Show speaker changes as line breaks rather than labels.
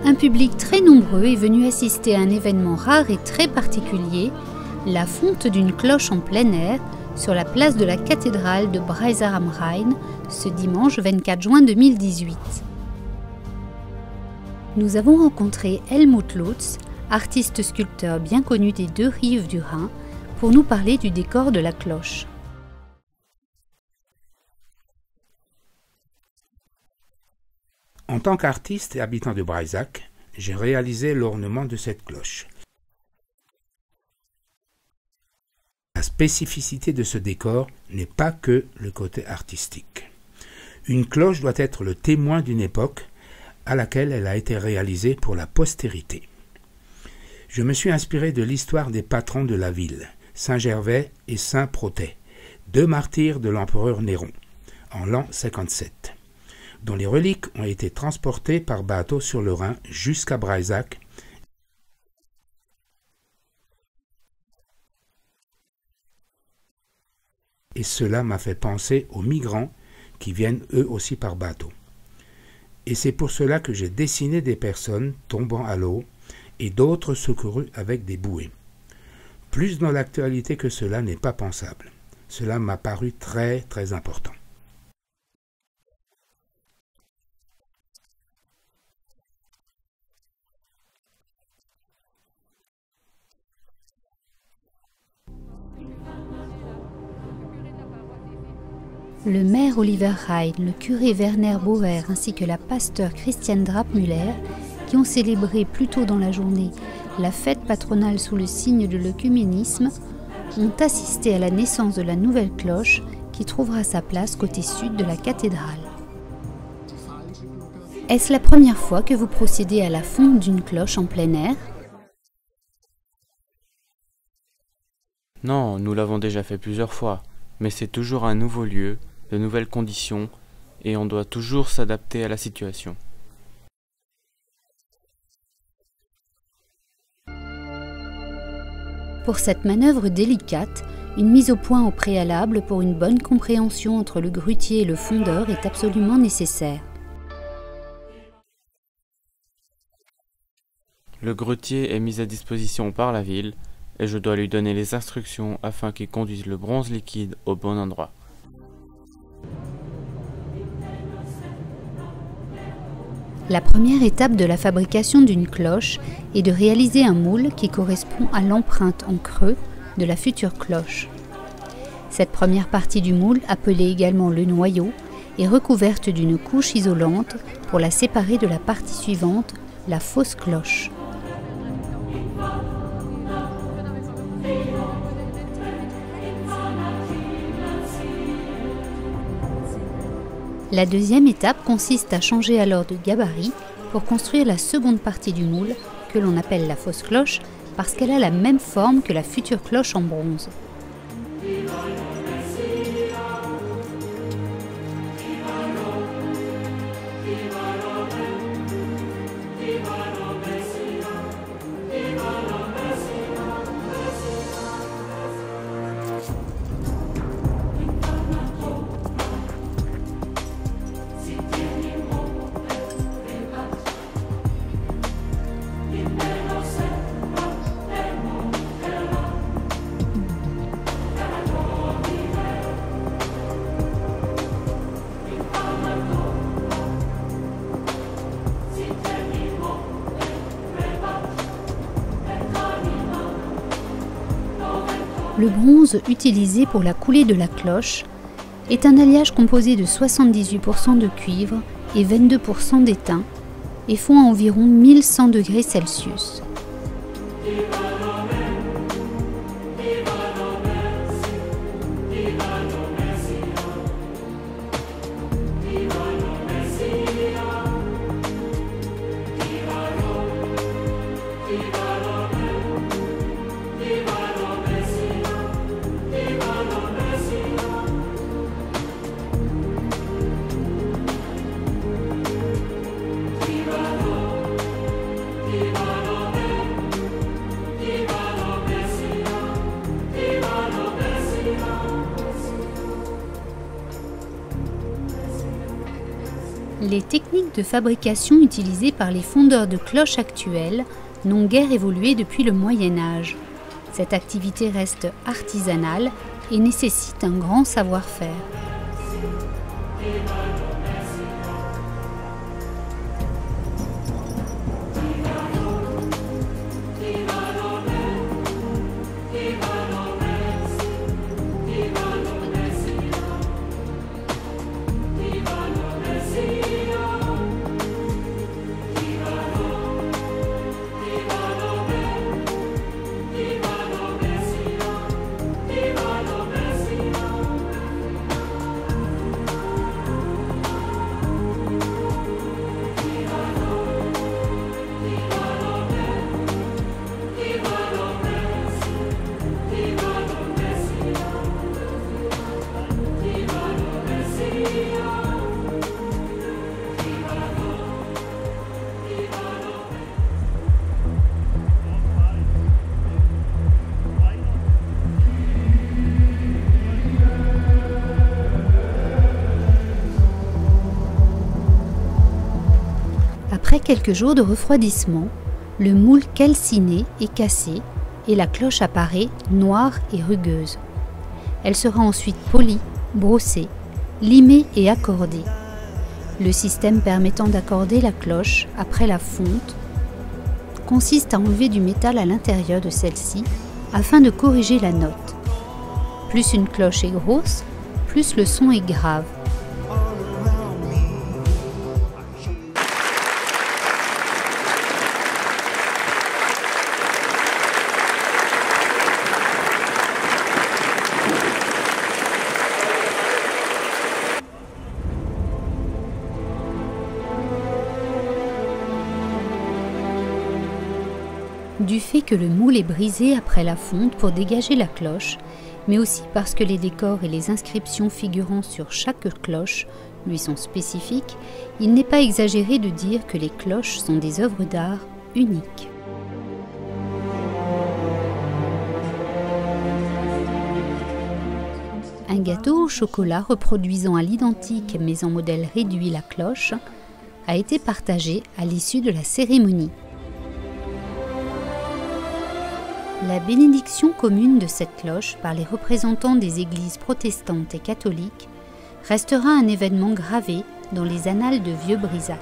Un public très nombreux est venu assister à un événement rare et très particulier, la fonte d'une cloche en plein air sur la place de la cathédrale de Breisach am Rhein ce dimanche 24 juin 2018. Nous avons rencontré Helmut Lutz, artiste sculpteur bien connu des deux rives du Rhin, pour nous parler du décor de la cloche.
En tant qu'artiste et habitant de Breisach, j'ai réalisé l'ornement de cette cloche. La spécificité de ce décor n'est pas que le côté artistique. Une cloche doit être le témoin d'une époque à laquelle elle a été réalisée pour la postérité. Je me suis inspiré de l'histoire des patrons de la ville, Saint Gervais et Saint Protais, deux martyrs de l'empereur Néron, en l'an 57. Dont les reliques ont été transportées par bateau sur le Rhin jusqu'à Breisach. Et cela m'a fait penser aux migrants qui viennent eux aussi par bateau. Et c'est pour cela que j'ai dessiné des personnes tombant à l'eau et d'autres secourues avec des bouées. Plus dans l'actualité que cela n'est pas pensable. Cela m'a paru très très important.
Le maire Oliver Rhein, le curé Werner Bauer ainsi que la pasteur Christiane Drappmüller, qui ont célébré plus tôt dans la journée la fête patronale sous le signe de l'œcuménisme, ont assisté à la naissance de la nouvelle cloche qui trouvera sa place côté sud de la cathédrale. Est-ce la première fois que vous procédez à la fonte d'une cloche en plein air ?
Non, nous l'avons déjà fait plusieurs fois, mais c'est toujours un nouveau lieu, de nouvelles conditions, et on doit toujours s'adapter à la situation.
Pour cette manœuvre délicate, une mise au point au préalable pour une bonne compréhension entre le grutier et le fondeur est absolument nécessaire.
Le grutier est mis à disposition par la ville, et je dois lui donner les instructions afin qu'il conduise le bronze liquide au bon endroit.
La première étape de la fabrication d'une cloche est de réaliser un moule qui correspond à l'empreinte en creux de la future cloche. Cette première partie du moule, appelée également le noyau, est recouverte d'une couche isolante pour la séparer de la partie suivante, la fausse cloche. La deuxième étape consiste à changer alors de gabarit pour construire la seconde partie du moule, que l'on appelle la fausse cloche, parce qu'elle a la même forme que la future cloche en bronze. Le bronze utilisé pour la coulée de la cloche est un alliage composé de 78% de cuivre et 22% d'étain et fond à environ 1100 degrés Celsius. Les techniques de fabrication utilisées par les fondeurs de cloches actuels n'ont guère évolué depuis le Moyen Âge. Cette activité reste artisanale et nécessite un grand savoir-faire. Après quelques jours de refroidissement, le moule calciné est cassé et la cloche apparaît noire et rugueuse. Elle sera ensuite polie, brossée, limée et accordée. Le système permettant d'accorder la cloche après la fonte consiste à enlever du métal à l'intérieur de celle-ci afin de corriger la note. Plus une cloche est grosse, plus le son est grave. Du fait que le moule est brisé après la fonte pour dégager la cloche, mais aussi parce que les décors et les inscriptions figurant sur chaque cloche lui sont spécifiques, il n'est pas exagéré de dire que les cloches sont des œuvres d'art uniques. Un gâteau au chocolat reproduisant à l'identique mais en modèle réduit la cloche a été partagé à l'issue de la cérémonie. La bénédiction commune de cette cloche par les représentants des églises protestantes et catholiques restera un événement gravé dans les annales de Vieux-Brisac.